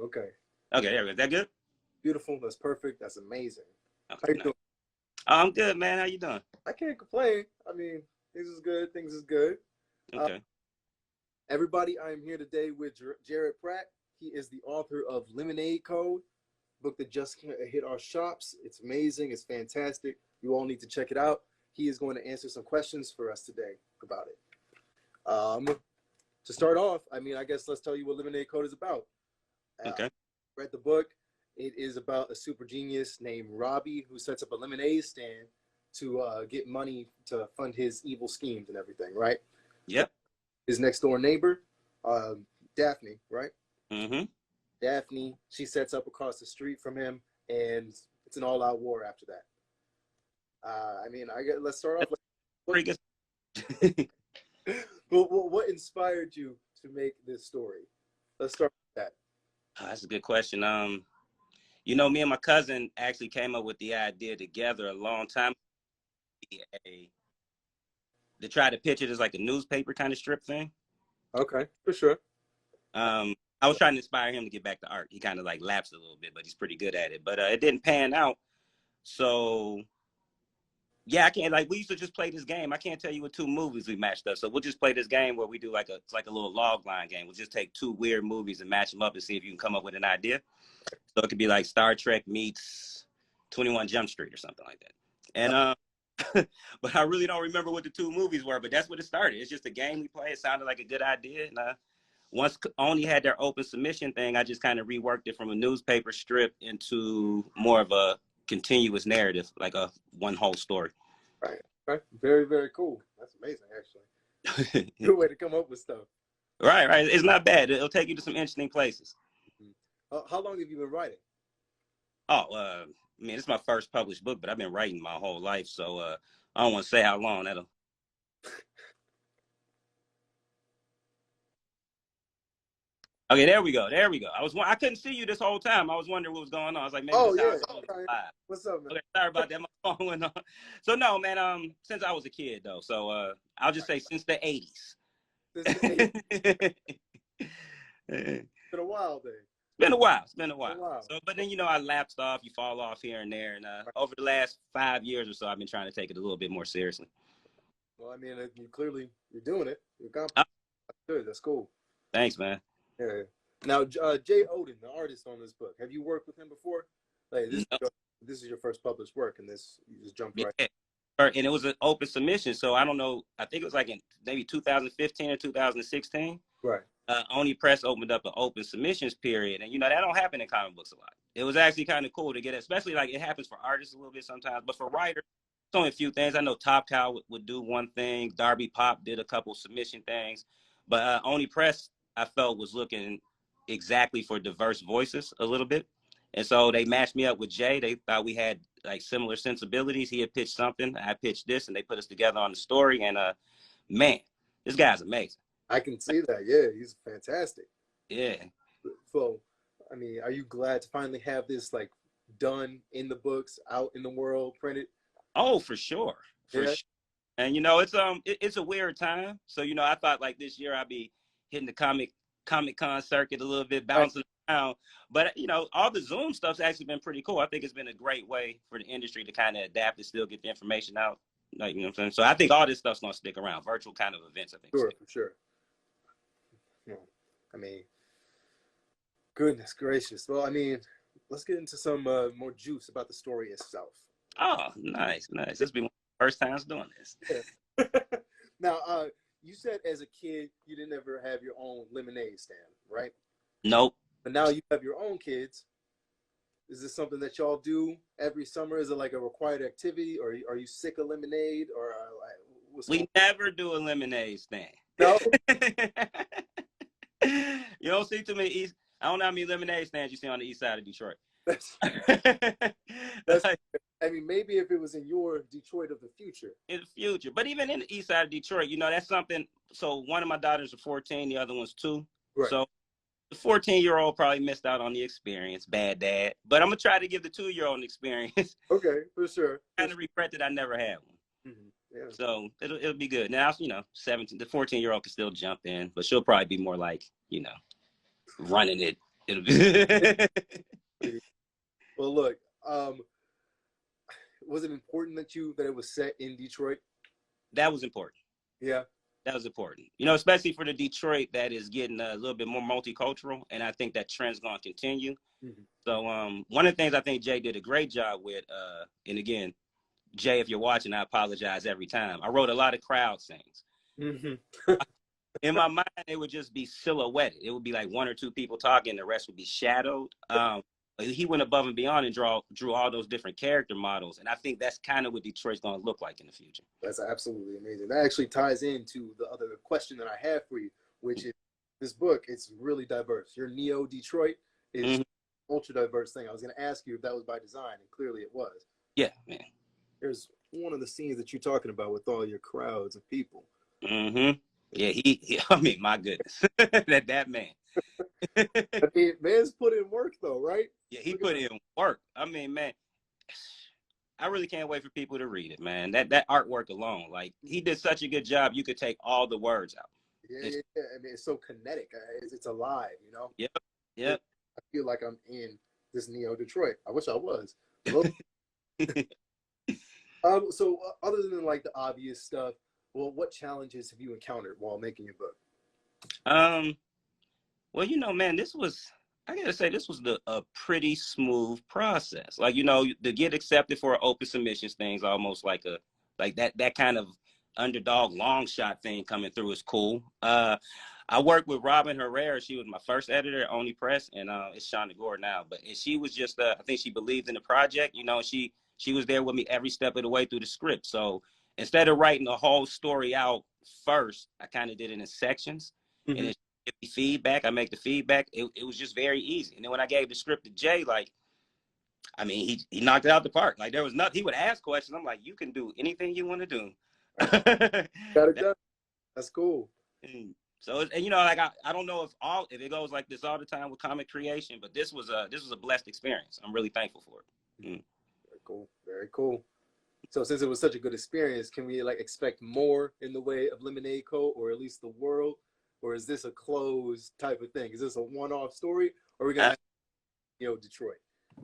Okay. Okay, there we go. Is that good? Beautiful. That's perfect. That's amazing. How Okay, you nice. doing? I'm good, man. How you doing? I can't complain. I mean, things is good. Things is good. Uh, Okay. everybody, I am here today with Jarod Pratt. He is the author of Lemonade Code, book that just hit our shops. It's amazing. It's fantastic. You all need to check it out. He is going to answer some questions for us today about it. To start off, I mean, I guess let's tell you what Lemonade Code is about. Okay. Read the book. It is about a super genius named Robbie who sets up a lemonade stand to get money to fund his evil schemes and everything, right? Yep. His next door neighbor, Daphne, right? Mm-hmm. Daphne, she sets up across the street from him, and it's an all-out war after that. I mean, let's start off. Pretty good. What inspired you to make this story? Let's start with that. That's a good question. You know, me and my cousin actually came up with the idea together a long time to try to pitch it as like a newspaper kind of strip thing. Okay, for sure. I was trying to inspire him to get back to art. He kind of like lapsed a little bit, but he's pretty good at it. But it didn't pan out. So yeah, I can't, like, we used to just play this game. I can't tell you what 2 movies we matched up. So we'll just play this game where we do like a little log line game. We'll just take 2 weird movies and match them up and see if you can come up with an idea. So it could be like Star Trek meets 21 Jump Street or something like that. And but I really don't remember what the 2 movies were, but that's what it started. It's just a game we play. It sounded like a good idea. And once Only had their open submission thing, I just kind of reworked it from a newspaper strip into more of a continuous narrative, like a one whole story. Right. Right. Very, very cool. That's amazing, actually. Good way to come up with stuff. Right. It's not bad. It'll take you to some interesting places. How long have you been writing? Oh, I mean, it's my first published book, but I've been writing my whole life. So I don't want to say how long. That'll. Okay, there we go. I couldn't see you this whole time. I was wondering what was going on. I was like, maybe oh the yeah. sound was live. What's up, man? Okay, sorry about that. My phone went on. So no, man. Since I was a kid, though. So I'll just say since the 80s. Since the 80s. It's been a while, then. It's been a while. So, but then, you know, I lapsed off. You fall off here and there. And over the last 5 years or so, I've been trying to take it a little bit more seriously. Well, I mean, you're doing it. You're confident. That's good. That's cool. Thanks, man. Yeah. Now, Jay Oden, the artist on this book, have you worked with him before? Like, this is your first published work, and you just jumped right. And it was an open submission, so I don't know. I think it was like in maybe 2015 or 2016. Right. Only Press opened up an open submissions period, and you know that don't happen in comic books a lot. It was actually kind of cool to get it, especially like it happens for artists a little bit sometimes, but for writers, it's only a few things. I know Top Cow would do one thing, Darby Pop did a couple submission things, but Only Press I felt was looking exactly for diverse voices a little bit, and so they matched me up with Jay. They thought we had like similar sensibilities. He had pitched something, I pitched this, and they put us together on the story. And man, this guy's amazing. I can see that. Yeah, he's fantastic. Yeah. So, I mean, are you glad to finally have this like done in the books, out in the world, printed? Oh, for sure. For sure. And you know, it's a weird time. So, you know, I thought like this year I'd be hitting the Comic Con circuit a little bit, bouncing around. But you know, all the Zoom stuff's actually been pretty cool. I think it's been a great way for the industry to kind of adapt and still get the information out. Like, you know what I'm saying? So I think all this stuff's gonna stick around. Virtual kind of events, I think. Sure, for sure. Yeah. I mean, goodness gracious. Well, I mean, let's get into some more juice about the story itself. Oh, nice. This has been one of the first times doing this. Yeah. Now, you said as a kid you didn't ever have your own lemonade stand, right? Nope. But now you have your own kids. Is this something that y'all do every summer? Is it like a required activity, or are you sick of lemonade, or we never do a lemonade stand? No. You don't see too many I don't know how many lemonade stands you see on the east side of Detroit. I mean, maybe if it was in your Detroit of the future. In the future. But even in the east side of Detroit, you know, that's something. So one of my daughters are 14, the other one's 2. Right. So the 14-year-old probably missed out on the experience. Bad dad. But I'm going to try to give the 2-year-old an experience. Okay, for sure. I kind of regret that I never had one. Mm-hmm. Yeah. So it'll be good. Now, you know, the 14-year-old can still jump in, but she'll probably be more like, you know, running it It'll be. Well, look, was it important that it was set in Detroit? That was important. Yeah. That was important. You know, especially for the Detroit that is getting a little bit more multicultural, and I think that trend's going to continue. Mm-hmm. So one of the things I think Jay did a great job with, and again, Jay, if you're watching, I apologize every time. I wrote a lot of crowd scenes. Mm-hmm. In my mind, it would just be silhouetted. It would be like one or two people talking, the rest would be shadowed. He went above and beyond and drew all those different character models, and I think that's kind of what Detroit's going to look like in the future. That's absolutely amazing. That actually ties into the other question that I have for you, which is this book. It's really diverse. Your Neo Detroit is ultra diverse thing. I was going to ask you if that was by design, and clearly it was. Yeah, man. There's one of the scenes that you're talking about with all your crowds of people. Mm-hmm. Yeah, he I mean, my goodness, that man. I mean, man's put in work though, right? Yeah, he put in work. I mean, man, I really can't wait for people to read it, man. That artwork alone, like he did such a good job. You could take all the words out. Yeah. I mean, it's so kinetic. It's alive, you know. Yep. I feel like I'm in this Neo Detroit. I wish I was. So other than like the obvious stuff, well, what challenges have you encountered while making your book? Well, you know, man, I gotta say, this was a pretty smooth process. Like, you know, to get accepted for an open submissions thing's almost like that kind of underdog long shot thing coming through is cool. I worked with Robin Herrera. She was my first editor at Only Press, and it's Shonda Gore now. But she was just, I think she believed in the project. You know, she was there with me every step of the way through the script. So instead of writing the whole story out first, I kind of did it in sections. Mm-hmm. And give me feedback. I make the feedback. It was just very easy. And then when I gave the script to Jay, like, I mean, he knocked it out the park. Like, there was nothing. He would ask questions. I'm like, you can do anything you want to do. Got it done. That's cool. So, and you know, like I don't know if it goes like this all the time with comic creation, but this was a blessed experience. I'm really thankful for it. Very cool. Very cool. So since it was such a good experience, can we like expect more in the way of Lemonade Code, or at least the world? Or is this a closed type of thing? Is this a one-off story, or are we gonna, Detroit?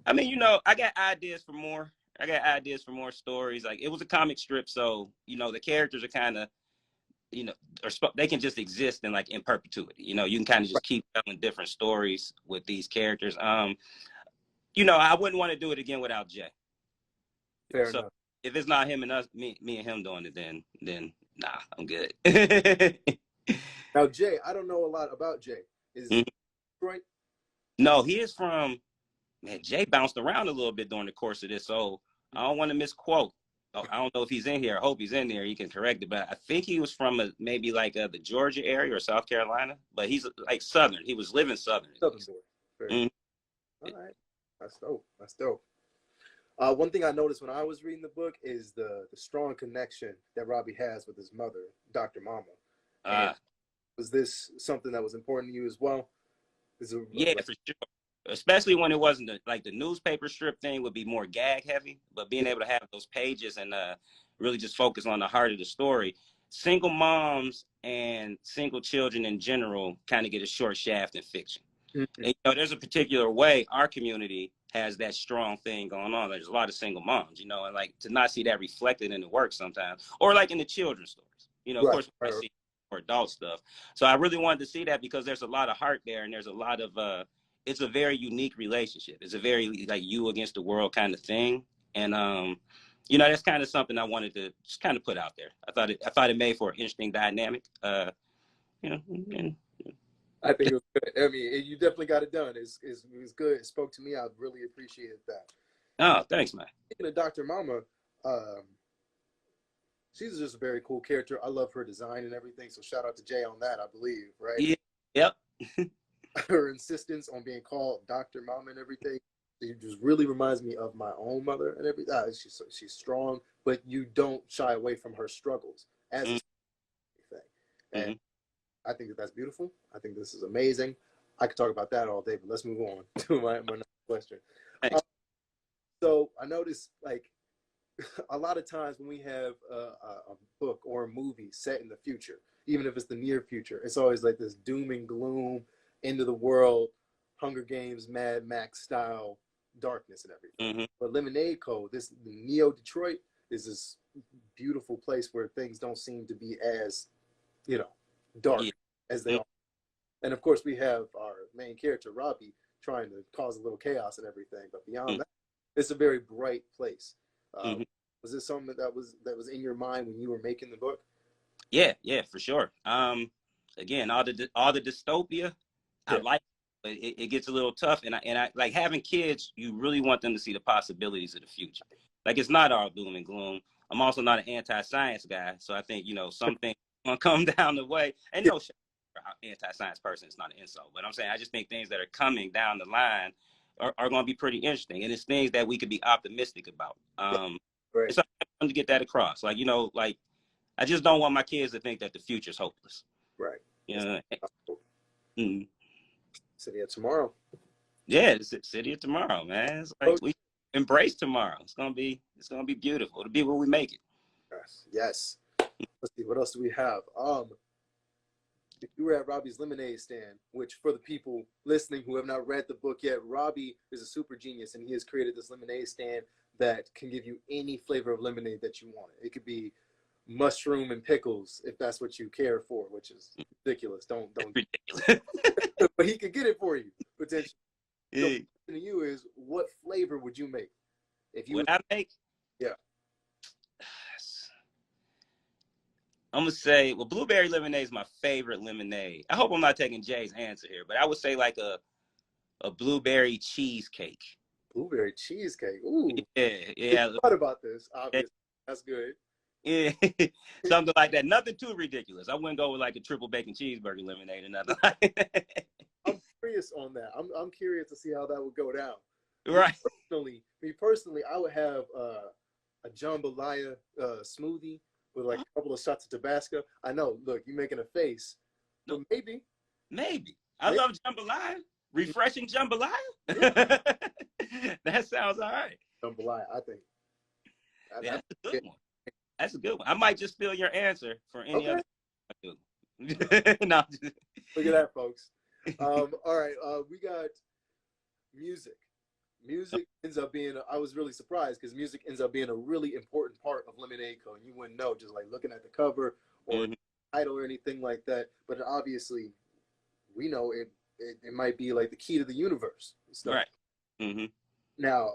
I mean, you know, I got ideas for more. I got ideas for more stories. Like, it was a comic strip, so you know the characters are kind of, you know, they can just exist in perpetuity. You know, you can kind of just keep telling different stories with these characters. You know, I wouldn't want to do it again without Jay. Fair enough. If it's not him and us, me and him doing it, then nah, I'm good. Now, Jay, I don't know a lot about Jay. Is he Detroit? No, he is from, man, Jay bounced around a little bit during the course of this, so I don't want to misquote. I don't know if he's in here. I hope he's in there. He can correct it, but I think he was from maybe the Georgia area or South Carolina, but he's like Southern. He was living Southern. Southern boy. All right. That's dope. That's dope. One thing I noticed when I was reading the book is the strong connection that Robbie has with his mother, Dr. Mama. Was this something that was important to you as well? Yeah, for sure. Especially when it wasn't the newspaper strip thing would be more gag heavy, but being able to have those pages and really just focus on the heart of the story. Single moms and single children in general kind of get a short shaft in fiction. Mm-hmm. And, you know, there's a particular way our community has that strong thing going on. There's a lot of single moms, you know, and to not see that reflected in the work sometimes, or in the children's stories, you know, of course, I see more adult stuff. So I really wanted to see that because there's a lot of heart there, and there's a lot of it's a very unique relationship. It's a very you against the world kind of thing, and you know, that's kind of something I wanted to just kind of put out there. I thought it made for an interesting dynamic, you know. And, I think it was good. I mean, you definitely got it done. It was good. It spoke to me. I really appreciated that. Oh, thanks, man. Speaking of Dr. Mama, she's just a very cool character. I love her design and everything. So shout out to Jay on that, I believe, right? Yeah. Yep. Her insistence on being called Dr. Mama and everything, it just really reminds me of my own mother and everything. She's strong, but you don't shy away from her struggles as a thing. And I think that's beautiful. I think this is amazing. I could talk about that all day, but let's move on to my next question. So I noticed a lot of times when we have a book or a movie set in the future, even if it's the near future, it's always like this doom and gloom, end of the world. Hunger Games, Mad Max style darkness and everything. Mm-hmm. But Lemonade Code, this Neo Detroit, is this beautiful place where things don't seem to be as, you know, dark Yeah. as they are. And of course, we have our main character Robbie trying to cause a little chaos and everything. But beyond that, it's a very bright place. Mm-hmm. Was this something that was in your mind when you were making the book? Yeah, for sure. Again, all the dystopia, I Yeah. like, but it gets a little tough. And I like having kids. You really want them to see the possibilities of the future. Like it's not all doom and gloom. I'm also not an anti-science guy, so I think some things gonna come down the way. And no, anti-science person, it's not an insult, but I'm saying I just think things that are coming down the line are going to be pretty interesting, and it's things that we could be optimistic about. Right. So I want to get that across. Like like I just don't want my kids to think that the future is hopeless. Right. You know. City of Tomorrow. Yeah, it's the city of tomorrow, man. It's like we embrace tomorrow. It's gonna be beautiful. It'll be what we make it. Yes. Let's see, what else do we have? If you were at Robbie's lemonade stand, which for the people listening who have not read the book yet, Robbie is a super genius, and he has created this lemonade stand that can give you any flavor of lemonade that you want. It could be mushroom and pickles if that's what you care for, which is ridiculous. Don't. Ridiculous. But he could get it for you potentially. Yeah. So, the question to you is, what flavor would you make if you? Would I make? Yeah. I'm gonna say, well, blueberry lemonade is my favorite lemonade. I hope I'm not taking Jay's answer here, but I would say like a blueberry cheesecake. Blueberry cheesecake. Ooh. Yeah. What about this? Obviously, that's good. Yeah, something like that. Nothing too ridiculous. I wouldn't go with like a triple bacon cheeseburger lemonade or nothing like that. I'm curious on that. I'm curious to see how that would go down. Right. Me personally, I would have a jambalaya smoothie with like a couple of shots of Tabasco. I know. Look, you're making a face, but maybe. I love jambalaya. Refreshing jambalaya. That sounds all right. Jambalaya, I think. That's a good one. That's a good one. I might just steal your answer for any other. No. Look at that, folks. All right, we got music. Music ends up being, I was really surprised because music ends up being a really important part of Lemonade Code. You wouldn't know just like looking at the cover or title or anything like that. But obviously, we know it might be like the key to the universe. Right. Mm-hmm. Now,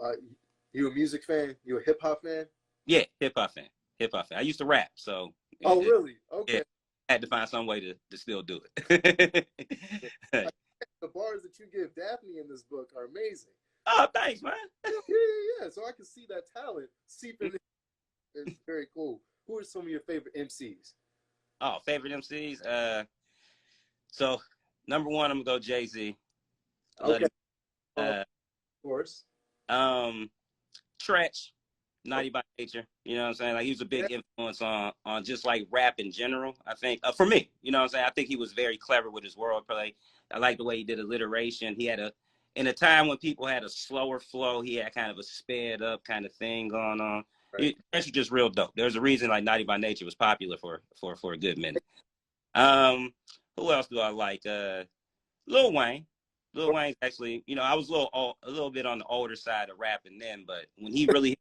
you a music fan? You a hip hop fan? Yeah, hip hop fan. I used to rap, so. Oh, really? Okay. Yeah, I had to find some way to still do it. The bars that you give Daphne in this book are amazing. Oh, thanks, man. Yeah. So I can see that talent seeping in. It's very cool. Who are some of your favorite MCs? Oh, favorite MCs? So, number one, I'm going to go Jay-Z. Okay. Of course. Tretch, Naughty by Nature. You know what I'm saying? Like, he was a big influence on just, like, rap in general, I think. For me, you know what I'm saying? I think he was very clever with his wordplay. I like the way he did alliteration. He had in a time when people had a slower flow, he had kind of a sped up kind of thing going on. Right. That's just real dope. There's a reason like Naughty by Nature was popular for a good minute. Who else do I like? Lil Wayne. Lil Wayne's actually, I was a little bit on the older side of rapping then, but when he really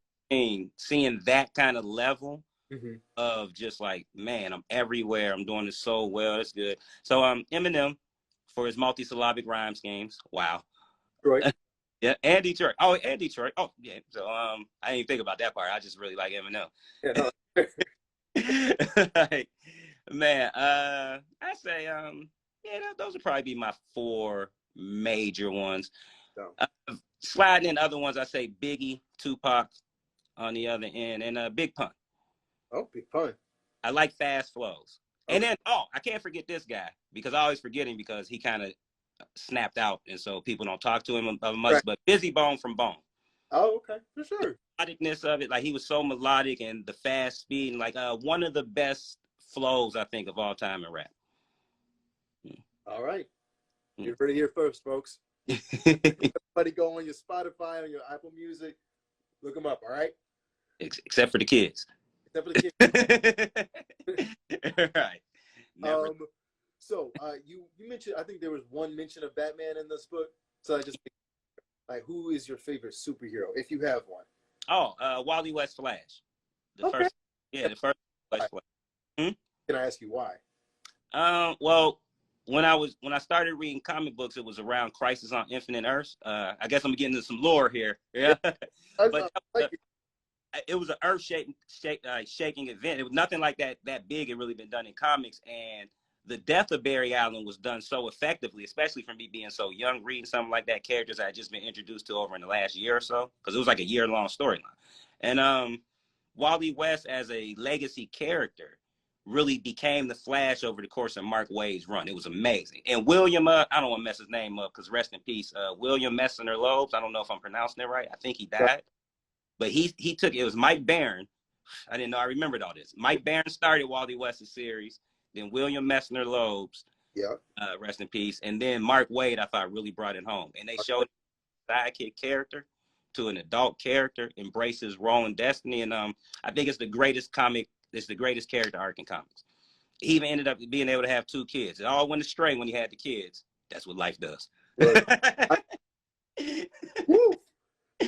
seeing that kind of level of just like, man, I'm everywhere. I'm doing this so well. That's good. So Eminem for his multi-syllabic rhyme schemes. Wow. Right. Yeah, and Detroit. Oh, and Detroit. Oh, yeah. So I didn't even think about that part. I just really like Eminem. Yeah, no. Like, man, I say those would probably be my four major ones. No. Sliding in other ones, I say Biggie, Tupac on the other end, and Big Pun. Oh, Big Pun. I like fast flows. Okay. And then I can't forget this guy because I always forget him because he kind of snapped out, and so people don't talk to him much. Right. But Busy Bone from Bone. Oh, okay, for sure. The melodicness of it, like he was so melodic, and the fast speed, and like one of the best flows I think of all time in rap. All right, you heard it here first, folks. Everybody go on your Spotify, on your Apple Music, look them up. All right. Except for the kids. Except for the kids. Right. Never. So you mentioned, I think there was one mention of Batman in this book. So I just like, who is your favorite superhero if you have one? Oh, Wally West Flash. The Okay. first, yeah, the first West Flash. Hmm? Can I ask you why? Well, when I started reading comic books, it was around Crisis on Infinite Earths. I guess I'm getting into some lore here. Yeah, but Like it. it was an shaking event. It was nothing like that big. It really been done in comics, and the death of Barry Allen was done so effectively, especially for me being so young, reading something like that. Characters I had just been introduced to over in the last year or so, because it was like a year-long storyline. And Wally West as a legacy character really became the Flash over the course of Mark Waid's run. It was amazing. And William, I don't want to mess his name up because rest in peace, William Messner Loebs. I don't know if I'm pronouncing it right. I think he died. But he took it was Mike Barron. I didn't know I remembered all this. Mike Barron started Wally West's series, then William Messner Loebs, Yeah. rest in peace, and then Mark Waid. I thought really brought it home, and they showed sidekick character to an adult character, embrace his role and destiny, and I think it's the greatest comic. It's the greatest character arc in comics. He even ended up being able to have 2 kids. It all went astray when he had the kids. That's what life does. Right. Woo! I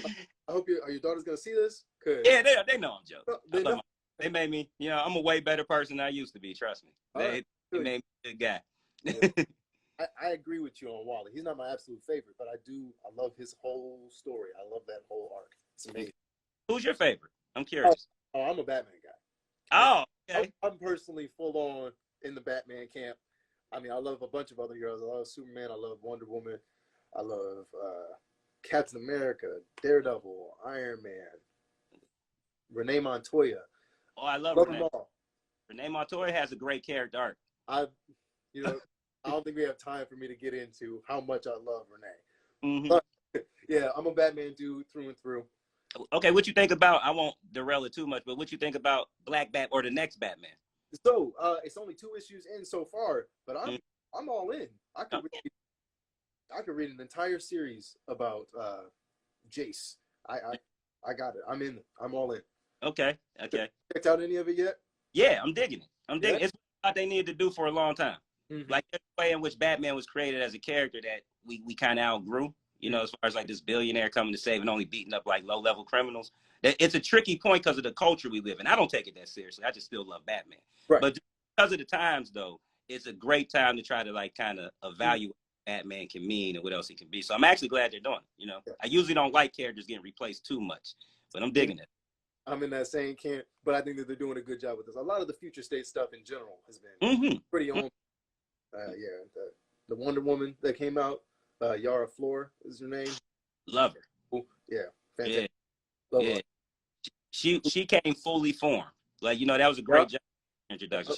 hope are your daughters gonna see this? Yeah, they know I'm joking. They know. They made me, I'm a way better person than I used to be. Trust me. They made me a good guy. Yeah. I agree with you on Wally. He's not my absolute favorite, but I love his whole story. I love that whole arc. It's amazing. Who's your favorite? I'm curious. Oh, I'm a Batman guy. Oh, okay. I'm personally full on in the Batman camp. I mean, I love a bunch of other heroes. I love Superman. I love Wonder Woman. I love Captain America, Daredevil, Iron Man, Renee Montoya. Oh, I love Love Renee. them all. Renee Montoya has a great character arc. I don't think we have time for me to get into how much I love Renee. Mm-hmm. But yeah, I'm a Batman dude through and through. Okay, what you think about? I won't derail it too much, but what you think about Black Bat or the next Batman? So it's only 2 issues in so far, but I'm all in. I could read an entire series about Jace. I got it. I'm in. I'm all in. Okay. Checked out any of it yet? Yeah, I'm digging it. Yeah. It's what they needed to do for a long time. Mm-hmm. Like the way in which Batman was created as a character that we kind of outgrew. As far as like this billionaire coming to save and only beating up like low-level criminals. It's a tricky point because of the culture we live in. I don't take it that seriously. I just still love Batman. Right. But because of the times, though, it's a great time to try to like kind of evaluate what Batman can mean and what else he can be. So I'm actually glad they're doing it. Yeah. I usually don't like characters getting replaced too much, but I'm digging it. I'm in that same camp, but I think that they're doing a good job with this. A lot of the future state stuff in general has been pretty on. The Wonder Woman that came out, Yara Flor is her name. Love her. Yeah, fantastic. Yeah. Love her. She came fully formed. Like that was a great job introduction.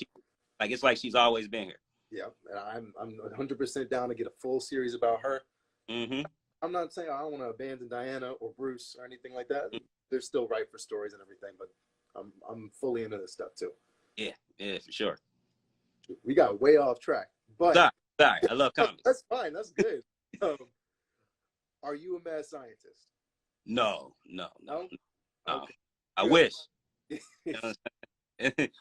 It's like she's always been here. Yeah, and I'm 100% down to get a full series about her. Mm-hmm. I'm not saying I don't want to abandon Diana or Bruce or anything like that. They're still right for stories and everything, but I'm fully into this stuff too. Yeah, for sure. We got way off track, but sorry. I love comics. That's fine. That's good. Are you a mad scientist? No. Okay. I wish.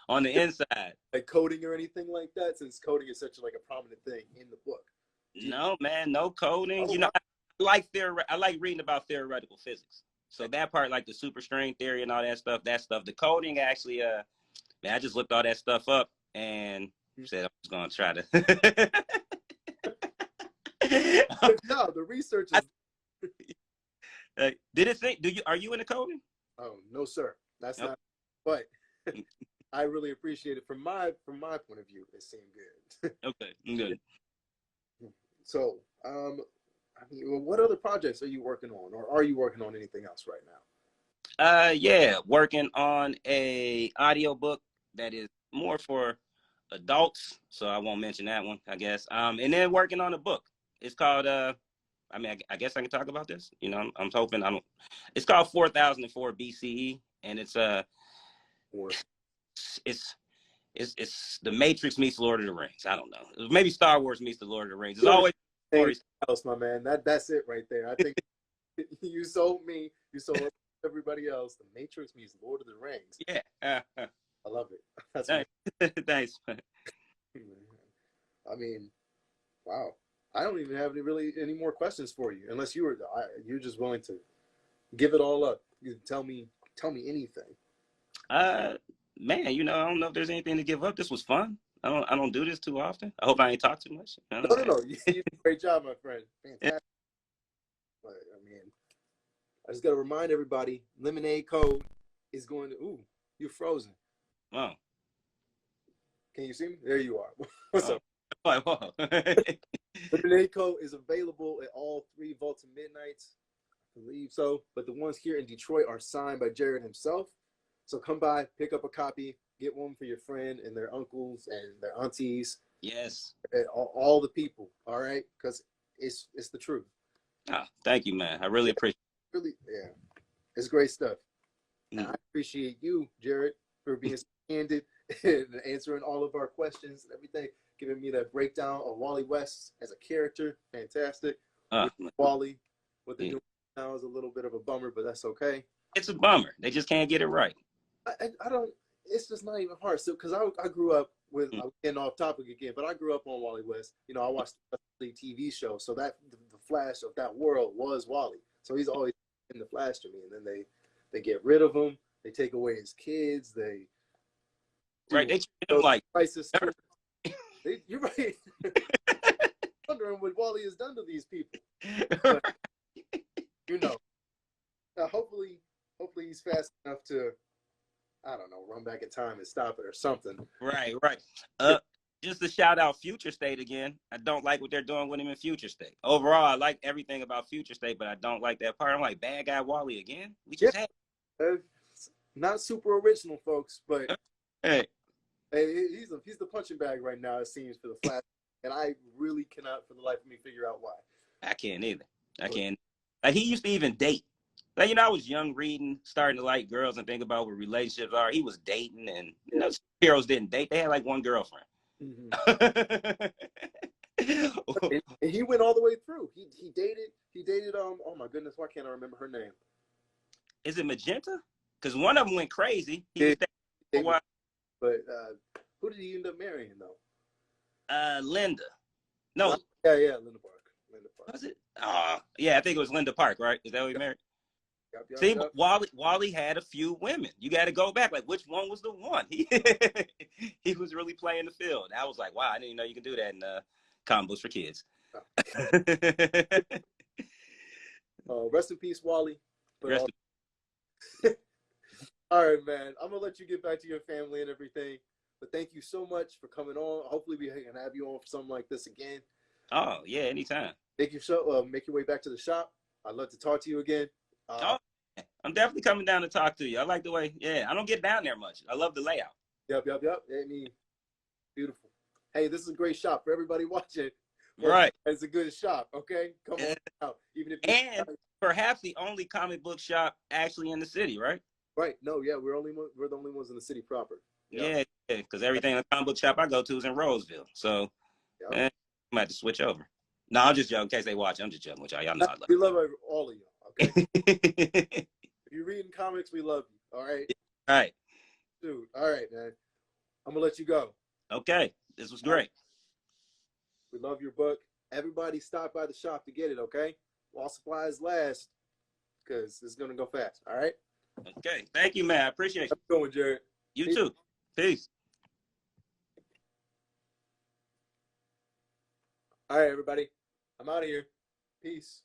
On the inside. Like coding or anything like that, since coding is such a prominent thing in the book. No, man, no coding. I like reading about theoretical physics. So that part, like the superstring theory and all that stuff, the coding actually, man, I just looked all that stuff up and said I'm just gonna try to. No, the research is. Did it think? Are you into coding? Oh no, sir. That's not. But I really appreciate it from my point of view. It seemed good. Okay, good. So, what other projects are you working on, or are you working on anything else right now? Yeah, working on a audiobook that is more for adults, so I won't mention that one, I guess. And then working on a book. It's called I guess I can talk about this. I'm hoping I don't. It's called 4004 BCE, and it's the Matrix meets Lord of the Rings. I don't know. Maybe Star Wars meets the Lord of the Rings. It's always stories. Else, my man. That's it right there. I think you sold me. You sold everybody else. The Matrix meets Lord of the Rings. Yeah. I love it. That's Thanks. I mean, wow. I don't even have any more questions for you, unless you're just willing to give it all up. You tell me anything. Man, I don't know if there's anything to give up. This was fun. I don't do this too often. I hope I ain't talk too much. No. You did a great job, my friend. Fantastic. But, I mean, I just got to remind everybody, Lemonade Code is going to. Ooh, you're frozen. Wow. Can you see me? There you are. What's up? Whoa. Lemonade Code is available at all 3 Vaults of Midnights. I believe so. But the ones here in Detroit are signed by Jarod himself. So come by, pick up a copy, get one for your friend and their uncles and their aunties. Yes. And all the people, all right? Because it's the truth. Oh, thank you, man. I really appreciate it. Really, yeah. It's great stuff. And I appreciate you, Jarod, for being so candid and answering all of our questions and everything, giving me that breakdown of Wally West as a character. Fantastic. Wally, what they're doing now is a little bit of a bummer, but that's okay. It's a bummer. They just can't get it right. I don't, it's just not even hard. So, because I grew up with, I'm getting off topic again, but I grew up on Wally West. I watched the TV show. So that the Flash of that world was Wally. So he's always in the Flash to me. And then they get rid of him. They take away his kids. They treat him like crisis. You're right. Wondering what Wally has done to these people. But, hopefully he's fast enough to, I don't know, run back in time and stop it or something. Right. Just to shout out Future State again. I don't like what they're doing with him in Future State. Overall, I like everything about Future State, but I don't like that part. I'm like, bad guy Wally again? We just had not super original, folks, but hey, he's the punching bag right now, it seems, for the Flash. And I really cannot for the life of me figure out why. I can't either. I can't. Like, he used to even date. Like, I was young reading, starting to like girls and think about what relationships are. He was dating, and heroes didn't date. They had like one girlfriend. Mm-hmm. and he went all the way through. He dated oh my goodness, why can't I remember her name? Is it Magenta? Because one of them went crazy. He was dating for a while. But who did he end up marrying though? Linda. No. Yeah, Linda Park. Was it? Yeah, I think it was Linda Park, right? Is that what he married? Yep. See, Wally had a few women. You got to go back. Like, which one was the one? He was really playing the field. I was like, wow, I didn't even know you could do that in comic books for kids. Rest in peace, Wally. All right, man. I'm going to let you get back to your family and everything. But thank you so much for coming on. Hopefully we can have you on for something like this again. Oh, yeah, anytime. Make your way back to the shop. I'd love to talk to you again. I'm definitely coming down to talk to you. I like the way, I don't get down there much. I love the layout. Yep. I mean, beautiful. Hey, this is a great shop for everybody watching. Right. It's a good shop, okay? Come on out. Even if perhaps the only comic book shop actually in the city, right? Right. No, yeah, we're the only ones in the city proper. Yeah, because everything in the comic book shop I go to is in Roseville. So I might have to switch over. No, I'm just joking. In case they watch, I'm just joking with y'all. Y'all know I love we love all of y'all, okay? If you're reading comics, we love you, all right? All right. Dude, all right, man. I'm going to let you go. Okay. This was great. We love your book. Everybody stop by the shop to get it, okay? While supplies last, because it's going to go fast, all right? Okay. Thank you, man. I appreciate you. How's it going, Jarod? You too. Peace. All right, everybody. I'm out of here. Peace.